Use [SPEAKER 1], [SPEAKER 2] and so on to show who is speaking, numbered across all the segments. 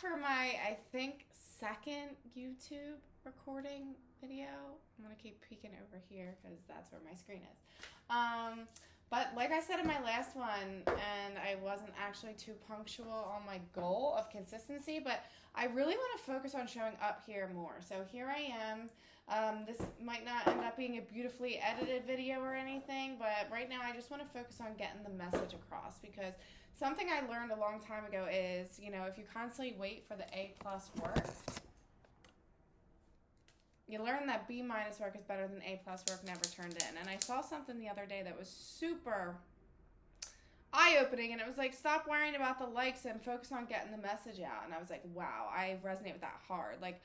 [SPEAKER 1] for my, I think, second YouTube recording video. I'm going to keep peeking over here because that's where my screen is. But like I said in my last one, and I wasn't actually too punctual on my goal of consistency, but I really want to focus on showing up here more. So here I am. This might not end up being a beautifully edited video or anything, but right now I just want to focus on getting the message across, because something I learned a long time ago is, if you constantly wait for the A+ work, you learn that B- work is better than A+ work never turned in. And I saw something the other day that was super eye-opening, and it was like, stop worrying about the likes and focus on getting the message out. And I was like, wow, I resonate with that hard. Like,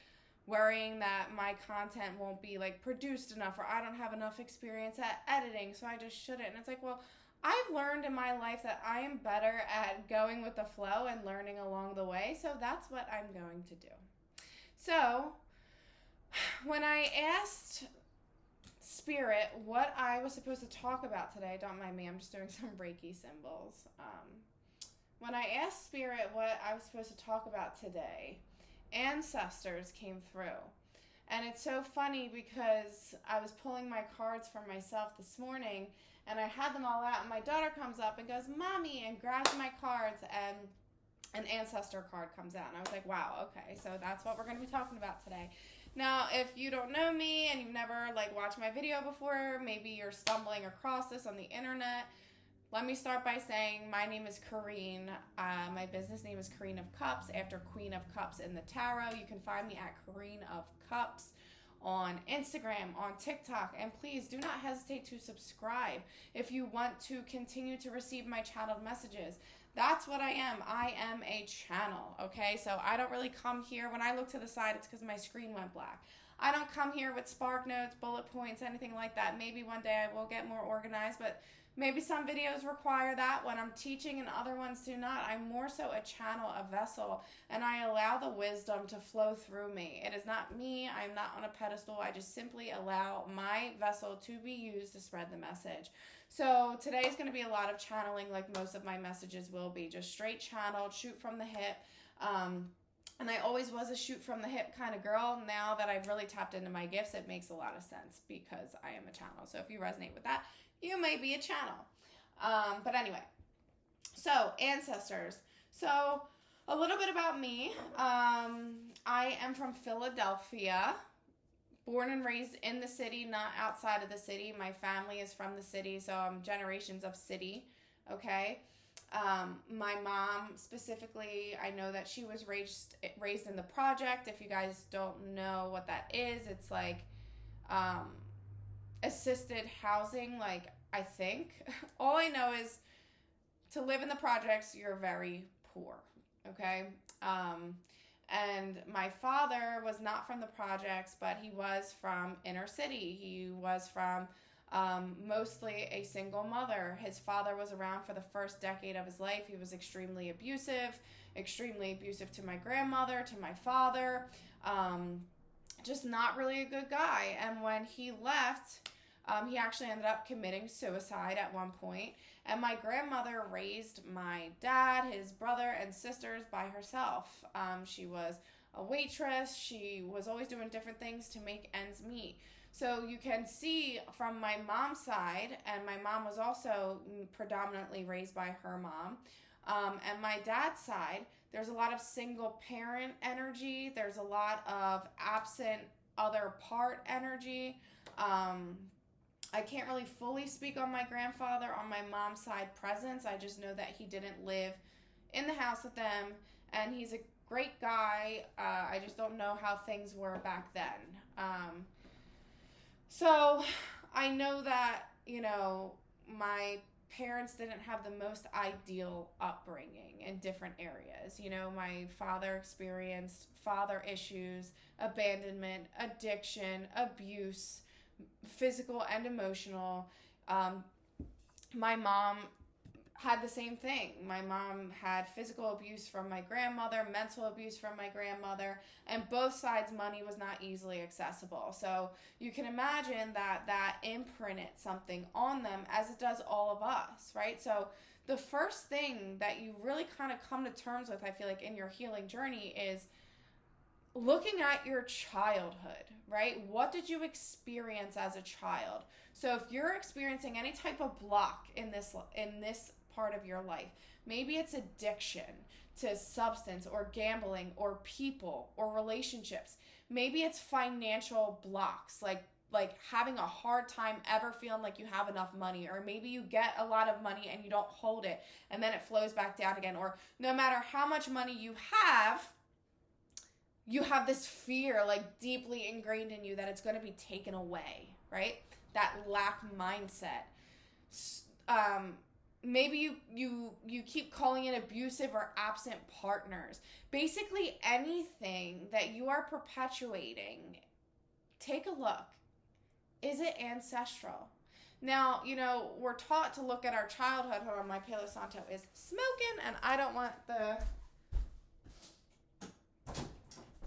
[SPEAKER 1] worrying that my content won't be like produced enough, or I don't have enough experience at editing, so I just shouldn't. And it's like, well, I've learned in my life that I am better at going with the flow and learning along the way, so that's what I'm going to do. So when I asked Spirit what I was supposed to talk about today, don't mind me, I'm just doing some Reiki symbols. When I asked Spirit what I was supposed to talk about today, ancestors came through. And it's so funny because I was pulling my cards for myself this morning, and I had them all out, and my daughter comes up and goes, "Mommy," and grabs my cards, and an ancestor card comes out. And I was like, wow, okay, so that's what we're going to be talking about today. Now, if you don't know me and you've never watched my video before, maybe you're stumbling across this on the internet, let me start by saying my name is Corrine. My business name is Corrine of Cups, after Queen of Cups in the tarot. You can find me at Corrine of Cups on Instagram, on TikTok, and please do not hesitate to subscribe if you want to continue to receive my channeled messages. That's what I am. I am a channel, okay? So I don't really come here. When I look to the side, it's because my screen went black. I don't come here with spark notes, bullet points, anything like that. Maybe one day I will get more organized, but maybe some videos require that when I'm teaching and other ones do not. I'm more so a channel, a vessel, and I allow the wisdom to flow through me. It is not me. I'm not on a pedestal. I just simply allow my vessel to be used to spread the message. So today is going to be a lot of channeling, like most of my messages will be. Just straight channeled, shoot from the hip. And I always was a shoot from the hip kind of girl. Now that I've really tapped into my gifts, it makes a lot of sense because I am a channel. So if you resonate with that, you may be a channel. But anyway, so ancestors. So a little bit about me. I am from Philadelphia, born and raised in the city, not outside of the city. My family is from the city, so I'm generations of city, okay? My mom specifically, I know that she was raised in the project. If you guys don't know what that is, it's like assisted housing, I think. All I know is to live in the projects, you're very poor, okay? And my father was not from the projects, but he was from inner city. He was from mostly a single mother. His father was around for the first decade of his life. He was extremely abusive to my grandmother, to my father. Just not really a good guy. And when he left, he actually ended up committing suicide at one point. And my grandmother raised my dad, his brother, and sisters by herself. She was a waitress. She was always doing different things to make ends meet. So you can see from my mom's side, and my mom was also predominantly raised by her mom, and my dad's side, there's a lot of single parent energy. There's a lot of absent other part energy. I can't really fully speak on my grandfather on my mom's side presence. I just know that he didn't live in the house with them, and he's a great guy. I just don't know how things were back then. So I know that, my parents didn't have the most ideal upbringing in different areas. My father experienced father issues, abandonment, addiction, abuse, physical and emotional. My mom had the same thing. My mom had physical abuse from my grandmother, mental abuse from my grandmother, and both sides' money was not easily accessible. So you can imagine that imprinted something on them, as it does all of us, right? So the first thing that you really kind of come to terms with, I feel like, in your healing journey is looking at your childhood, right? What did you experience as a child? So if you're experiencing any type of block in this part of your life, maybe it's addiction to substance or gambling or people or relationships. Maybe it's financial blocks, like having a hard time ever feeling like you have enough money, or maybe you get a lot of money and you don't hold it and then it flows back down again, or no matter how much money you have this fear like deeply ingrained in you that it's going to be taken away, right? That lack mindset. Maybe you keep calling it abusive or absent partners. Basically anything that you are perpetuating, take a look. Is it ancestral? Now, we're taught to look at our childhood. Hold on, my Palo Santo is smoking, and I don't want the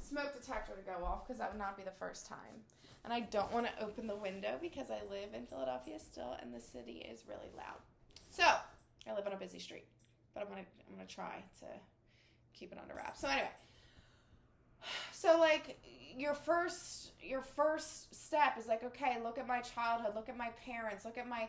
[SPEAKER 1] smoke detector to go off because that would not be the first time. And I don't want to open the window because I live in Philadelphia still, and the city is really loud. So, I live on a busy street, but I'm gonna try to keep it under wraps. So anyway, like your first step is like, okay, look at my childhood, look at my parents, look at my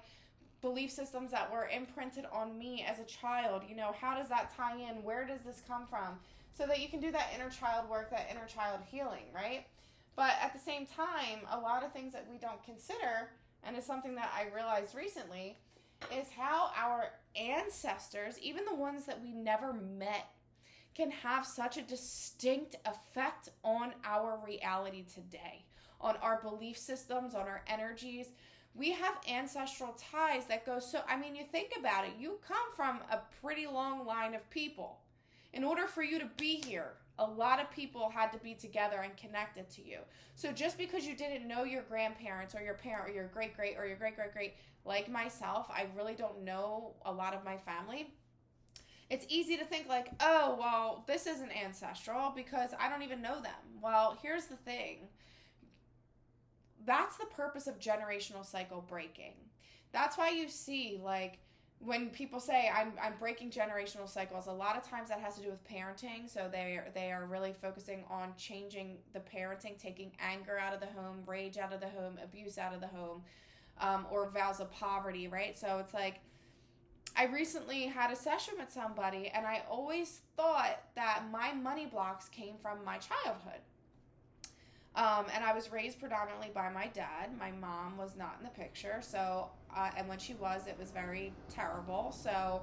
[SPEAKER 1] belief systems that were imprinted on me as a child. How does that tie in? Where does this come from? So that you can do that inner child work, that inner child healing, right? But at the same time, a lot of things that we don't consider, and it's something that I realized recently, is how our ancestors, even the ones that we never met, can have such a distinct effect on our reality today, on our belief systems, on our energies. We have ancestral ties that go you think about it, you come from a pretty long line of people. In order for you to be here, a lot of people had to be together and connected to you. So just because you didn't know your grandparents or your parent or your great-great or your great-great-great, like myself, I really don't know a lot of my family. It's easy to think like, oh, well, this isn't ancestral because I don't even know them. Well, here's the thing. That's the purpose of generational cycle breaking. That's why you see, like, when people say I'm breaking generational cycles, a lot of times that has to do with parenting. So they are really focusing on changing the parenting, taking anger out of the home, rage out of the home, abuse out of the home, or vows of poverty, right? So it's like, I recently had a session with somebody, and I always thought that my money blocks came from my childhood. And I was raised predominantly by my dad. My mom was not in the picture, so and when she was, it was very terrible. So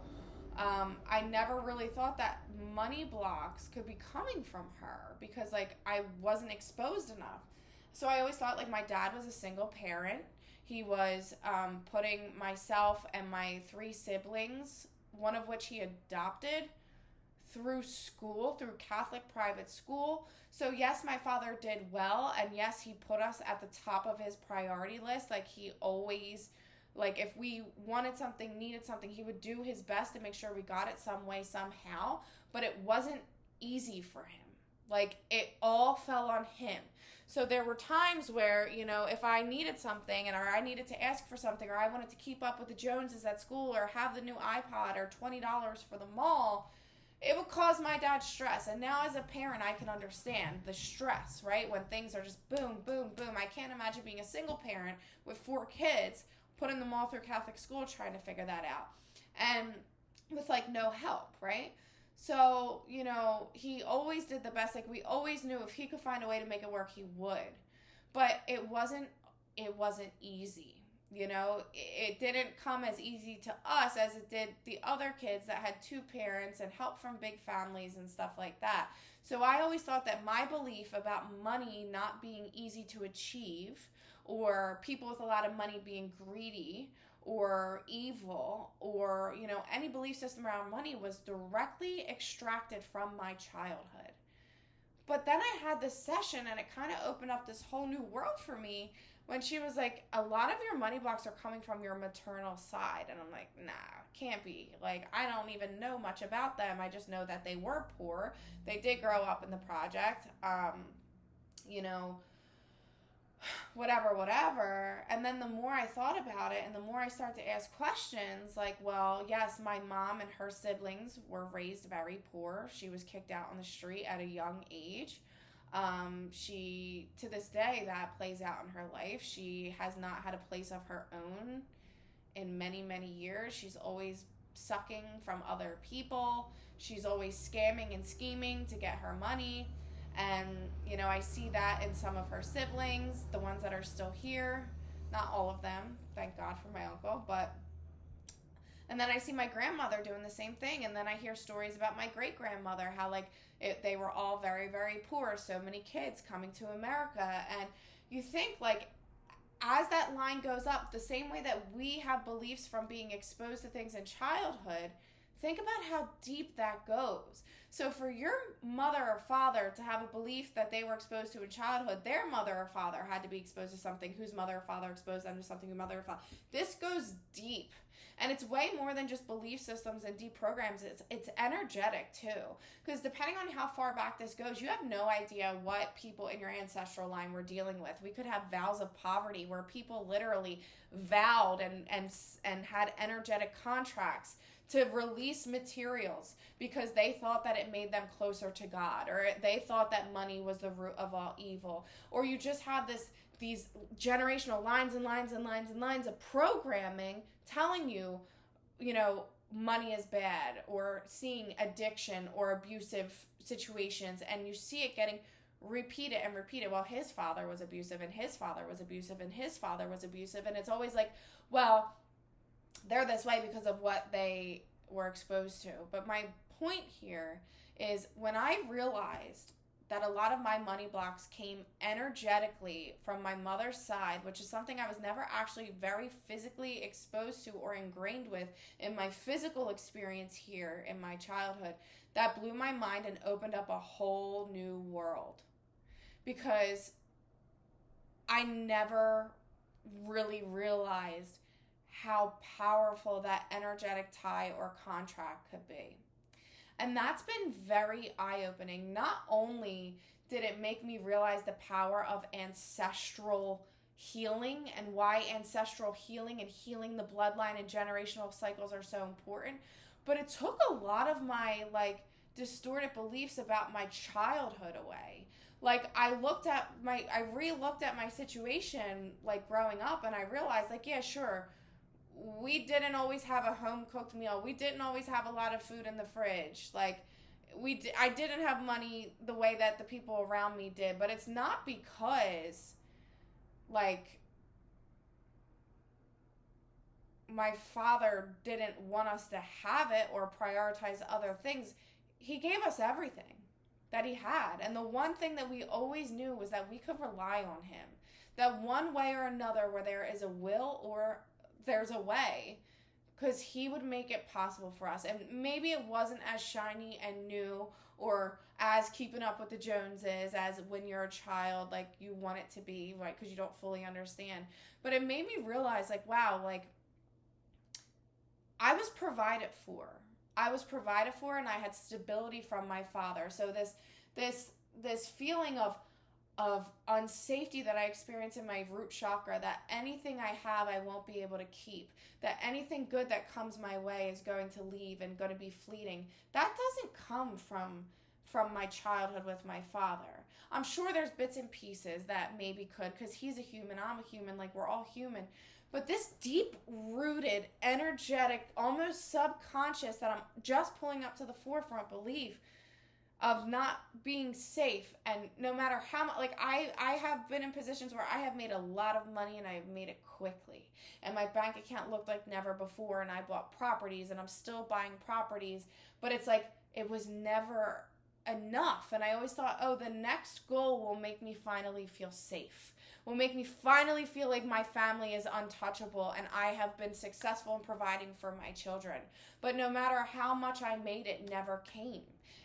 [SPEAKER 1] I never really thought that money blocks could be coming from her because, like, I wasn't exposed enough. So I always thought, like, my dad was a single parent. He was putting myself and my 3 siblings, one of which he adopted, through school, through Catholic private school. So yes, my father did well, and yes, he put us at the top of his priority list. Like, he always, like, if we wanted something, needed something, he would do his best to make sure we got it some way, somehow. But it wasn't easy for him. Like, it all fell on him. So there were times where, if I needed something or I needed to ask for something, or I wanted to keep up with the Joneses at school or have the new iPod or $20 for the mall, it would cause my dad stress. And now as a parent, I can understand the stress, right? When things are just boom, boom, boom. I can't imagine being a single parent with 4 kids, putting them all through Catholic school, trying to figure that out. And with, like, no help, right? So, he always did the best. Like, we always knew if he could find a way to make it work, he would. But it wasn't easy. It didn't come as easy to us as it did the other kids that had 2 parents and help from big families and stuff like that. So I always thought that my belief about money not being easy to achieve, or people with a lot of money being greedy or evil, or, any belief system around money was directly extracted from my childhood. But then I had this session, and it kind of opened up this whole new world for me when she was like, a lot of your money blocks are coming from your maternal side. And I'm like, nah, can't be. Like, I don't even know much about them. I just know that they were poor. They did grow up in the project. whatever. And then the more I thought about it and the more I started to ask questions, like, well, yes, my mom and her siblings were raised very poor. She was kicked out on the street at a young age. She, to this day, that plays out in her life. She has not had a place of her own in many, many years. She's always sucking from other people. She's always scamming and scheming to get her money. And, you know, I see that in some of her siblings, the ones that are still here. Not all of them, thank God for my uncle, but... And then I see my grandmother doing the same thing, and then I hear stories about my great-grandmother, how, like, they were all very, very poor, so many kids coming to America, and you think, like, as that line goes up, the same way that we have beliefs from being exposed to things in childhood, think about how deep that goes. So for your mother or father to have a belief that they were exposed to in childhood, their mother or father had to be exposed to something whose mother or father exposed them to something whose mother or father. This goes deep. And it's way more than just belief systems and deep programs. It's energetic too. Because depending on how far back this goes, you have no idea what people in your ancestral line were dealing with. We could have vows of poverty where people literally vowed and had energetic contracts to release materials because they thought that it made them closer to God, or they thought that money was the root of all evil. Or you just have these generational lines and lines and lines and lines of programming telling you, you know, money is bad, or seeing addiction or abusive situations, and you see it getting repeated and repeated. Well, his father was abusive, and his father was abusive, and his father was abusive, and it's always like, well, they're this way because of what they were exposed to. But my point here is when I realized that a lot of my money blocks came energetically from my mother's side, which is something I was never actually very physically exposed to or ingrained with in my physical experience here in my childhood, that blew my mind and opened up a whole new world. Because I never really realized how powerful that energetic tie or contract could be. And that's been very eye-opening. Not only did it make me realize the power of ancestral healing and why ancestral healing and healing the bloodline and generational cycles are so important, but it took a lot of my, like, distorted beliefs about my childhood away. Like, I re-looked at my situation, like, growing up, and I realized, like, yeah, sure, we didn't always have a home-cooked meal. We didn't always have a lot of food in the fridge. Like, I didn't have money the way that the people around me did. But it's not because, like, my father didn't want us to have it or prioritize other things. He gave us everything that he had. And the one thing that we always knew was that we could rely on him. That one way or another, where there is a will or there's a way, because he would make it possible for us. And maybe it wasn't as shiny and new or as keeping up with the Joneses as when you're a child, like, you want it to be, right? Because you don't fully understand. But it made me realize, like, wow, like, I was provided for. And I had stability from my father. So this feeling of unsafety that I experience in my root chakra, that anything I have I won't be able to keep, that anything good that comes my way is going to leave and going to be fleeting, that doesn't come from my childhood with my father. I'm sure there's bits and pieces that maybe could, because he's a human, I'm a human, like, we're all human. But this deep-rooted, energetic, almost subconscious that I'm just pulling up to the forefront belief of not being safe, and no matter how much, like, I have been in positions where I have made a lot of money and I have made it quickly, and my bank account looked like never before, and I bought properties, and I'm still buying properties, but it's like, it was never enough, and I always thought, oh, the next goal will make me finally feel safe, will make me finally feel like my family is untouchable and I have been successful in providing for my children. But no matter how much I made, it never came.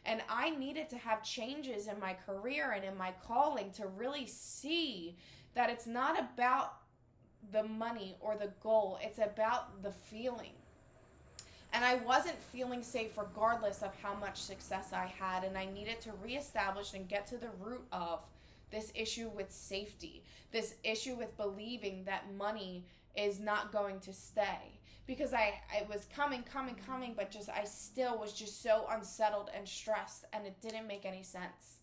[SPEAKER 1] And I needed to have changes in my career and in my calling to really see that it's not about the money or the goal. It's about the feeling. And I wasn't feeling safe regardless of how much success I had. And I needed to reestablish and get to the root of this issue with safety, this issue with believing that money is not going to stay. Because I was coming, but just I still was just so unsettled and stressed, and it didn't make any sense.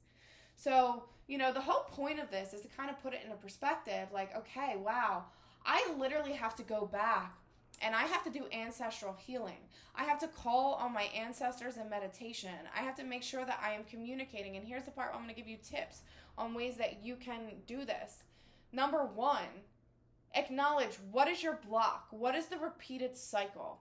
[SPEAKER 1] So, the whole point of this is to kind of put it in a perspective, like, okay, wow, I literally have to go back and I have to do ancestral healing. I have to call on my ancestors in meditation. I have to make sure that I am communicating. And here's the part where I'm going to give you tips on ways that you can do this. Number one, acknowledge, what is your block? What is the repeated cycle?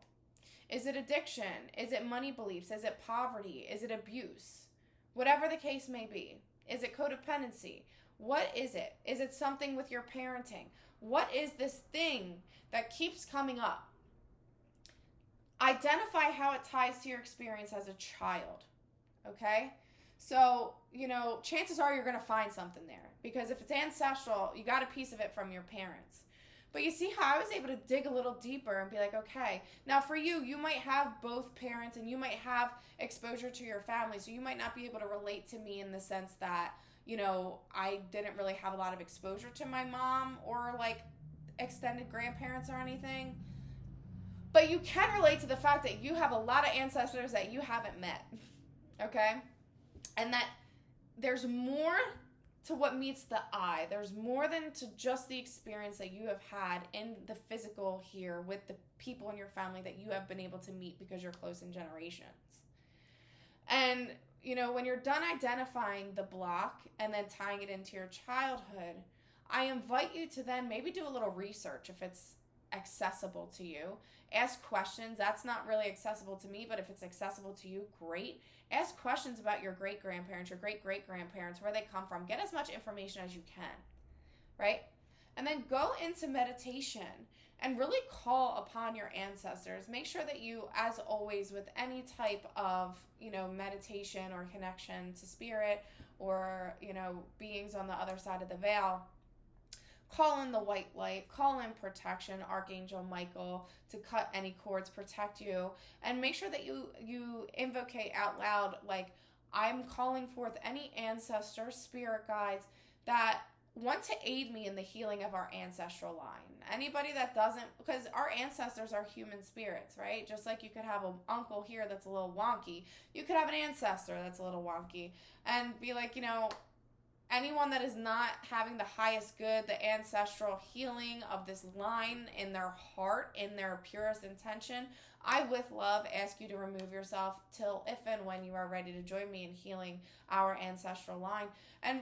[SPEAKER 1] Is it addiction? Is it money beliefs? Is it poverty? Is it abuse? Whatever the case may be. Is it codependency? What is it? Is it something with your parenting? What is this thing that keeps coming up? Identify how it ties to your experience as a child, okay? So, chances are you're going to find something there, because if it's ancestral, you got a piece of it from your parents. But you see how I was able to dig a little deeper and be like, okay, now for you, you might have both parents and you might have exposure to your family, so you might not be able to relate to me in the sense that, I didn't really have a lot of exposure to my mom or like extended grandparents or anything. But you can relate to the fact that you have a lot of ancestors that you haven't met, okay? And that there's more to what meets the eye. There's more than to just the experience that you have had in the physical here with the people in your family that you have been able to meet because you're close in generations. And, when you're done identifying the block and then tying it into your childhood, I invite you to then maybe do a little research if it's accessible to you. Ask questions. That's not really accessible to me, but if it's accessible to you, great. Ask questions about your great-grandparents, your great-great-grandparents, where they come from. Get as much information as you can, right? And then go into meditation and really call upon your ancestors. Make sure that you, as always, with any type of, meditation or connection to spirit or, beings on the other side of the veil, call in the white light, call in protection, Archangel Michael, to cut any cords, protect you, and make sure that you invocate out loud, like, I'm calling forth any ancestor, spirit guides that want to aid me in the healing of our ancestral line. Anybody that doesn't, because our ancestors are human spirits, right? Just like you could have an uncle here that's a little wonky, you could have an ancestor that's a little wonky, and be like, anyone that is not having the highest good, the ancestral healing of this line in their heart, in their purest intention, I, with love, ask you to remove yourself till if and when you are ready to join me in healing our ancestral line. And,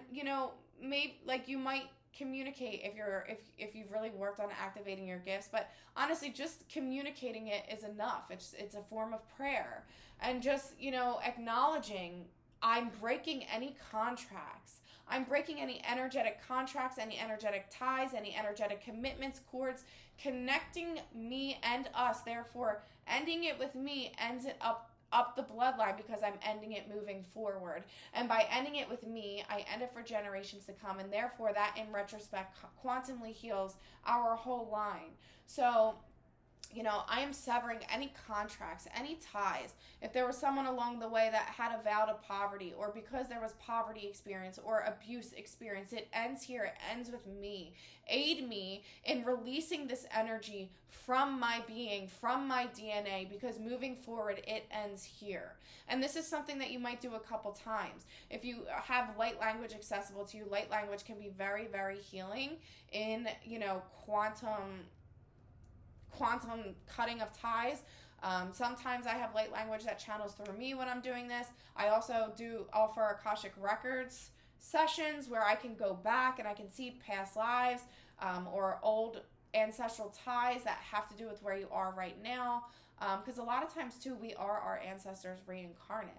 [SPEAKER 1] maybe, like, you might communicate if you've really worked on activating your gifts, but honestly, just communicating it is enough. It's a form of prayer. And just, acknowledging, I'm breaking any contracts. I'm breaking any energetic contracts, any energetic ties, any energetic commitments, cords, connecting me and us. Therefore, ending it with me ends it up the bloodline, because I'm ending it moving forward. And by ending it with me, I end it for generations to come. And therefore, that in retrospect quantumly heals our whole line. So, I am severing any contracts, any ties. If there was someone along the way that had a vow to poverty, or because there was poverty experience or abuse experience, it ends here. It ends with me. Aid me in releasing this energy from my being, from my DNA, because moving forward, it ends here. And this is something that you might do a couple times. If you have light language accessible to you, light language can be very, very healing in, quantum cutting of ties. Sometimes I have light language that channels through me when I'm doing this. I also do offer Akashic Records sessions where I can go back and I can see past lives or old ancestral ties that have to do with where you are right now. Because a lot of times too, we are our ancestors reincarnate.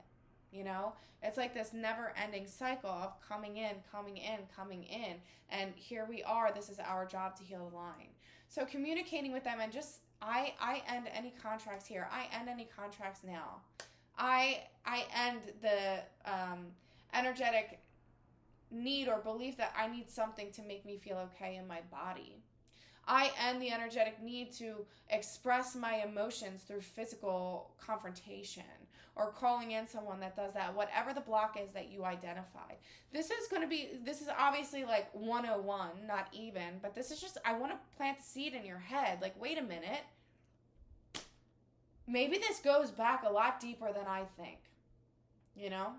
[SPEAKER 1] It's like this never-ending cycle of coming in, and here we are. This is our job to heal the line. So communicating with them, and just I end any contracts here. I end any contracts now. I end the energetic need or belief that I need something to make me feel okay in my body. I end the energetic need to express my emotions through physical confrontation or calling in someone that does that, whatever the block is that you identified. This is obviously like 101, not even, but this is just, I want to plant the seed in your head. Like, wait a minute. Maybe this goes back a lot deeper than I think, you know?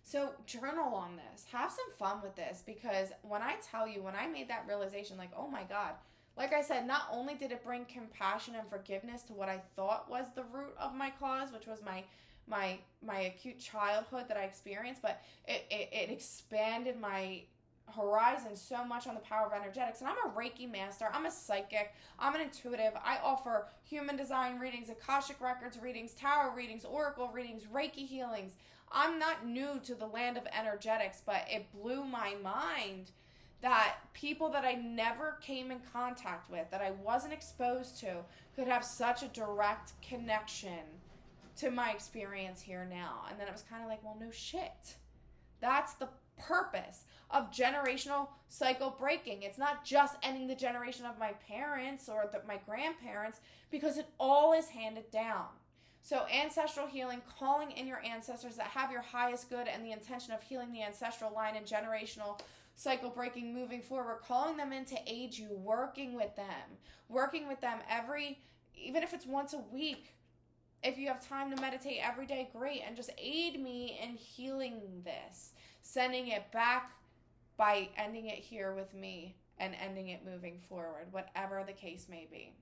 [SPEAKER 1] So journal on this. Have some fun with this, because when I tell you, when I made that realization, like, oh my God, like I said, not only did it bring compassion and forgiveness to what I thought was the root of my cause, which was my acute childhood that I experienced, but it expanded my horizon so much on the power of energetics. And I'm a Reiki master, I'm a psychic, I'm an intuitive. I offer human design readings, Akashic Records readings, tarot readings, oracle readings, Reiki healings. I'm not new to the land of energetics, but it blew my mind that people that I never came in contact with, that I wasn't exposed to, could have such a direct connection to my experience here now. And then it was kind of like, well, no shit. That's the purpose of generational cycle breaking. It's not just ending the generation of my parents or my grandparents, because it all is handed down. So ancestral healing, calling in your ancestors that have your highest good and the intention of healing the ancestral line and generational cycle breaking moving forward, calling them in to aid you, working with them even if it's once a week. If you have time to meditate every day, great, and just aid me in healing this, sending it back by ending it here with me and ending it moving forward, whatever the case may be.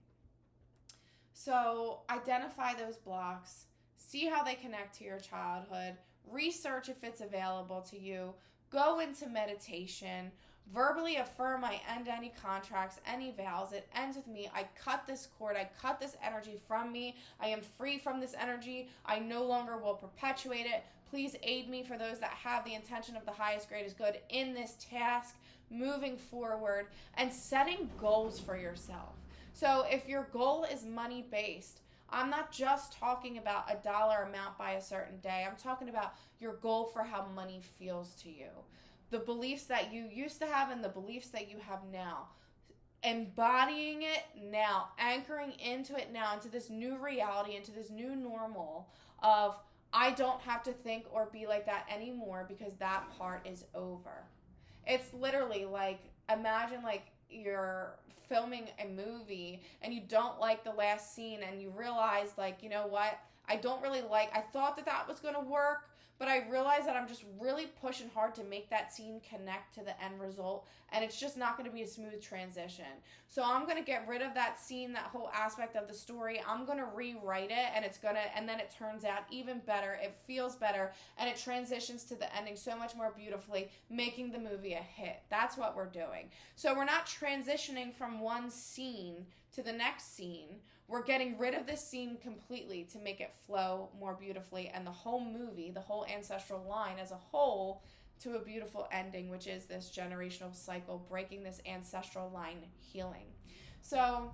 [SPEAKER 1] So identify those blocks, see how they connect to your childhood, research if it's available to you, go into meditation, verbally affirm I end any contracts, any vows. It ends with me. I cut this cord. I cut this energy from me. I am free from this energy. I no longer will perpetuate it. Please aid me for those that have the intention of the highest, greatest good in this task, moving forward, and setting goals for yourself. So if your goal is money-based, I'm not just talking about a dollar amount by a certain day. I'm talking about your goal for how money feels to you. The beliefs that you used to have and the beliefs that you have now. Embodying it now, anchoring into it now, into this new reality, into this new normal of, I don't have to think or be like that anymore because that part is over. It's literally like, imagine like you're filming a movie and you don't like the last scene and you realize, like, you know what, I thought that was going to work, but I realized that I'm just really pushing hard to make that scene connect to the end result, and it's just not going to be a smooth transition. So I'm going to get rid of that scene, that whole aspect of the story. I'm going to rewrite it, and then it turns out even better. It feels better, and it transitions to the ending so much more beautifully, making the movie a hit. That's what we're doing. So we're not transitioning from one scene to the next scene. We're getting rid of this scene completely to make it flow more beautifully, and the whole movie, the whole ancestral line as a whole, to a beautiful ending, which is this generational cycle, breaking this ancestral line healing. So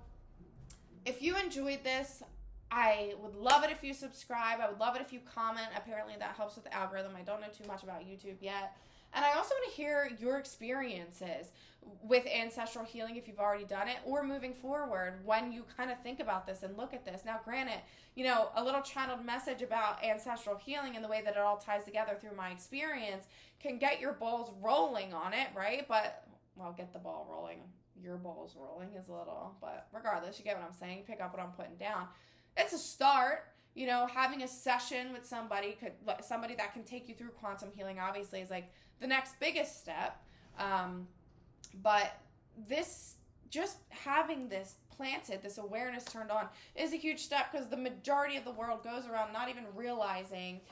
[SPEAKER 1] if you enjoyed this, I would love it if you subscribe. I would love it if you comment. Apparently that helps with the algorithm. I don't know too much about YouTube yet. And I also want to hear your experiences with ancestral healing if you've already done it, or moving forward when you kind of think about this and look at this. Now, granted, a little channeled message about ancestral healing and the way that it all ties together through my experience can get your balls rolling on it, right? But, well, get the ball rolling. Your balls rolling is a little, but regardless, you get what I'm saying. Pick up what I'm putting down. It's a start. Having a session with somebody that can take you through quantum healing obviously is like the next biggest step. But this, just having this planted, this awareness turned on, is a huge step, because the majority of the world goes around not even realizing,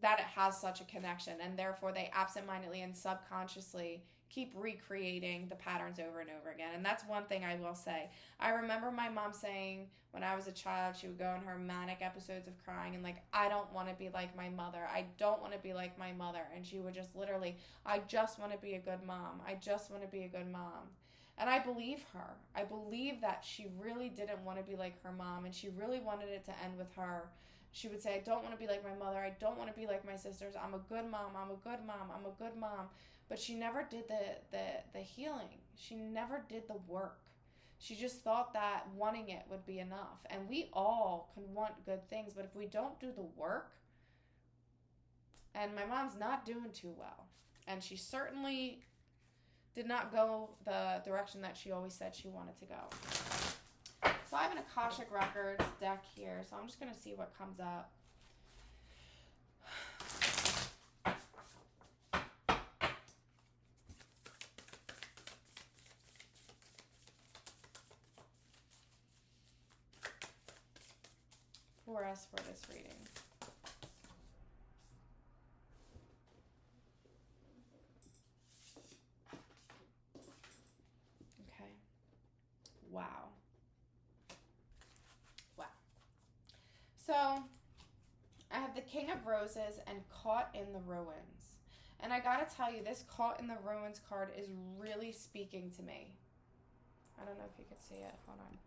[SPEAKER 1] that it has such a connection, and therefore they absentmindedly and subconsciously keep recreating the patterns over and over again. And that's one thing I will say. I remember my mom saying when I was a child, she would go in her manic episodes of crying and like, I don't want to be like my mother. I don't want to be like my mother. And she would just literally, I just want to be a good mom. I just want to be a good mom. And I believe her. I believe that she really didn't want to be like her mom, and she really wanted it to end with her. She would say, I don't want to be like my mother. I don't want to be like my sisters. I'm a good mom. I'm a good mom. I'm a good mom. But she never did the healing. She never did the work. She just thought that wanting it would be enough. And we all can want good things, but if we don't do the work, and my mom's not doing too well, and she certainly did not go the direction that she always said she wanted to go. So I have an Akashic Records deck here, so I'm just going to see what comes up. For us for this reading. Okay. Wow. Wow. So, I have the King of Roses and Caught in the Ruins. And I gotta tell you, this Caught in the Ruins card is really speaking to me. I don't know if you could see it. Hold on.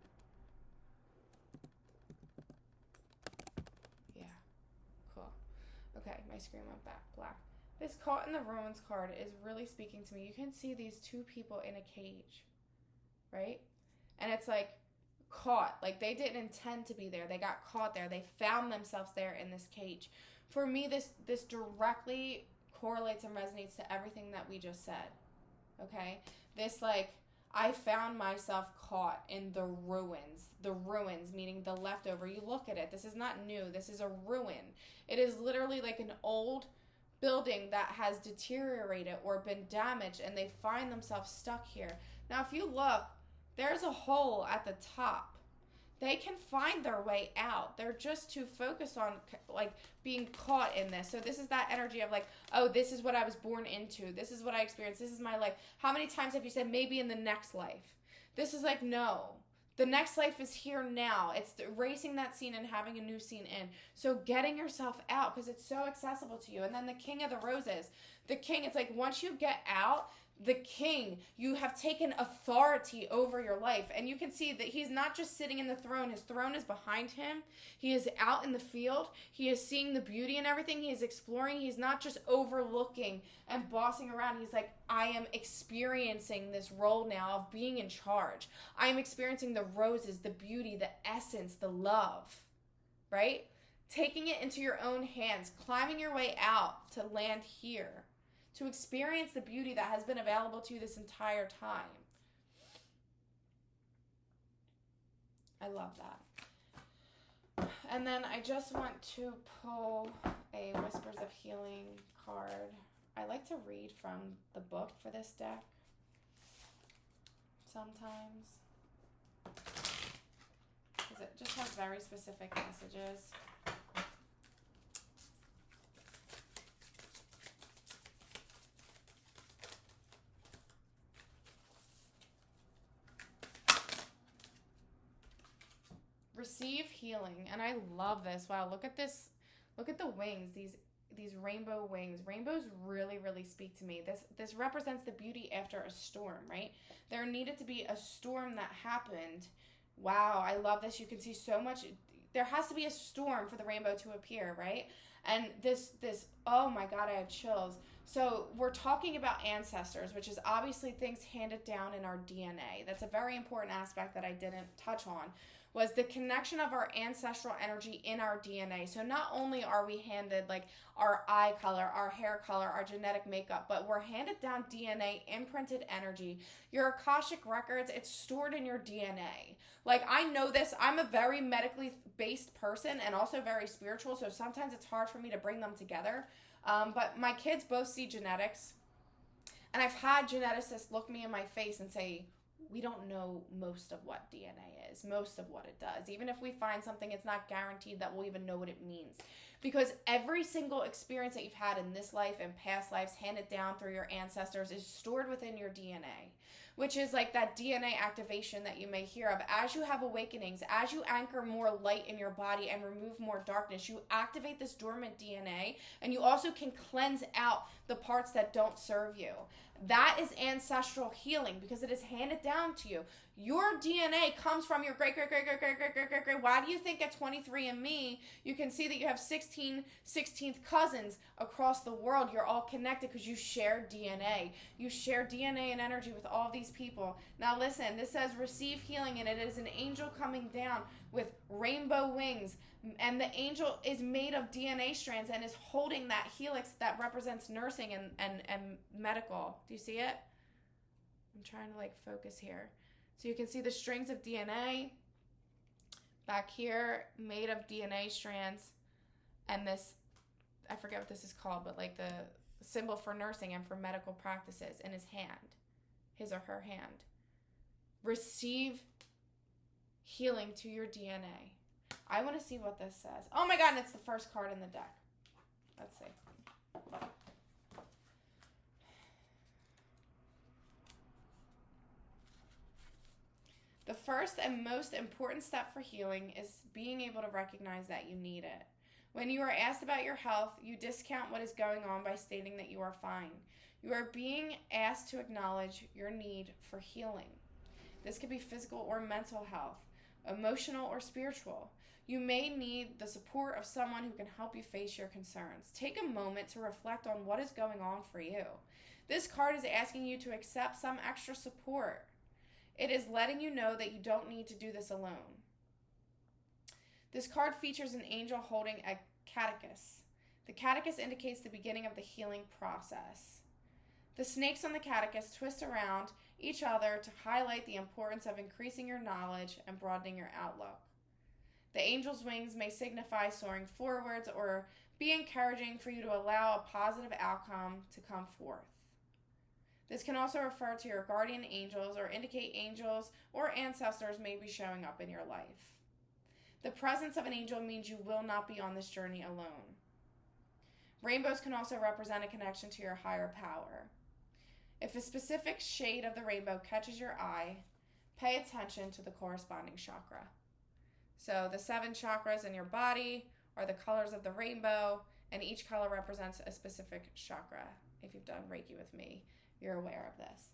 [SPEAKER 1] Okay, my screen went back black. This Caught in the Ruins card is really speaking to me. You can see these two people in a cage, right? And it's like caught. Like they didn't intend to be there. They got caught there. They found themselves there in this cage. For me, this directly correlates and resonates to everything that we just said, okay? This like, I found myself caught in the ruins, meaning the leftover. You look at it. This is not new. This is a ruin. It is literally like an old building that has deteriorated or been damaged, and they find themselves stuck here. Now, if you look, there's a hole at the top. They can find their way out. They're just too focused on like being caught in this. So this is that energy of like, oh, this is what I was born into. This is what I experienced. This is my life. How many times have you said maybe in the next life? This is like, no. The next life is here now. It's erasing that scene and having a new scene in. So getting yourself out because it's so accessible to you. And then the King of the Roses. The King, it's like once you get out, the King, you have taken authority over your life. And you can see that he's not just sitting in the throne. His throne is behind him. He is out in the field. He is seeing the beauty and everything. He is exploring. He's not just overlooking and bossing around. He's like, I am experiencing this role now of being in charge. I am experiencing the roses, the beauty, the essence, the love, right? Taking it into your own hands, climbing your way out to land here, to experience the beauty that has been available to you this entire time. I love that. And then I just want to pull a Whispers of Healing card. I like to read from the book for this deck sometimes, because it just has very specific messages. Receive healing. And I love this. Wow, look at this. Look at the wings, these rainbow wings. Rainbows really, really speak to me. This represents the beauty after a storm, right? There needed to be a storm that happened. Wow, I love this. You can see so much. There has to be a storm for the rainbow to appear, right? And this, oh my God, I have chills. So we're talking about ancestors, which is obviously things handed down in our DNA. That's a very important aspect that I didn't touch on, was the connection of our ancestral energy in our DNA. So not only are we handed like our eye color, our hair color, our genetic makeup, but we're handed down DNA, imprinted energy. Your Akashic Records, it's stored in your DNA. Like I know this, I'm a very medically based person and also very spiritual, so sometimes it's hard for me to bring them together. But my kids both see genetics, and I've had geneticists look me in my face and say, we don't know most of what DNA is, most of what it does. Even if we find something, it's not guaranteed that we'll even know what it means. Because every single experience that you've had in this life and past lives handed down through your ancestors is stored within your DNA, which is like that DNA activation that you may hear of. As you have awakenings, as you anchor more light in your body and remove more darkness, you activate this dormant DNA, and you also can cleanse out the parts that don't serve you. That is ancestral healing because it is handed down to you. Your DNA comes from your great. Why do you think at 23andMe you can see that you have 6 16th cousins across the world. You're all connected because you share DNA. You share DNA and energy with all these people. Now listen, this says receive healing, and it is an angel coming down with rainbow wings. And the angel is made of DNA strands and is holding that helix that represents nursing and medical. Do you see it? I'm trying to like focus here. So you can see the strings of DNA back here made of DNA strands, and this, I forget what this is called, but like the symbol for nursing and for medical practices in his hand, his or her hand. Receive healing to your DNA. I want to see what this says. Oh my God, and it's the first card in the deck. Let's see. The first and most important step for healing is being able to recognize that you need it. When you are asked about your health, you discount what is going on by stating that you are fine. You are being asked to acknowledge your need for healing. This could be physical or mental health, emotional or spiritual. You may need the support of someone who can help you face your concerns. Take a moment to reflect on what is going on for you. This card is asking you to accept some extra support. It is letting you know that you don't need to do this alone. This card features an angel holding a catechus. The catechus indicates the beginning of the healing process. The snakes on the catechus twist around each other to highlight the importance of increasing your knowledge and broadening your outlook. The angel's wings may signify soaring forwards or be encouraging for you to allow a positive outcome to come forth. This can also refer to your guardian angels or indicate angels or ancestors may be showing up in your life. The presence of an angel means you will not be on this journey alone. Rainbows can also represent a connection to your higher power. If a specific shade of the rainbow catches your eye, pay attention to the corresponding chakra. So the 7 chakras in your body are the colors of the rainbow, and each color represents a specific chakra. If you've done Reiki with me, you're aware of this.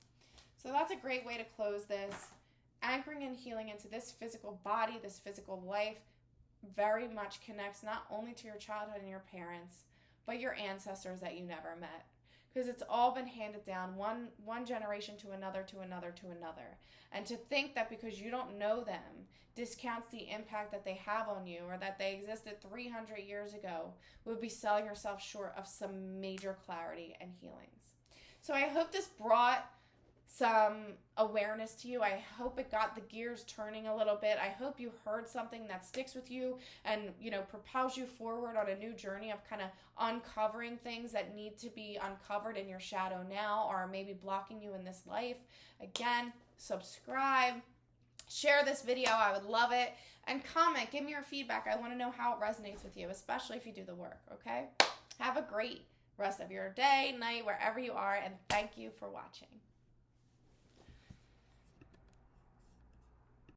[SPEAKER 1] So that's a great way to close this. Anchoring and healing into this physical body, this physical life, very much connects not only to your childhood and your parents, but your ancestors that you never met. Because it's all been handed down one generation to another, to another, to another. And to think that because you don't know them, discounts the impact that they have on you or that they existed 300 years ago would be selling yourself short of some major clarity and healings. So I hope this brought some awareness to you. I hope it got the gears turning a little bit. I hope you heard something that sticks with you and, propels you forward on a new journey of kind of uncovering things that need to be uncovered in your shadow now or maybe blocking you in this life. Again, subscribe, share this video. I would love it. And comment, give me your feedback. I want to know how it resonates with you, especially if you do the work, okay? Have a great rest of your day, night, wherever you are, and thank you for watching.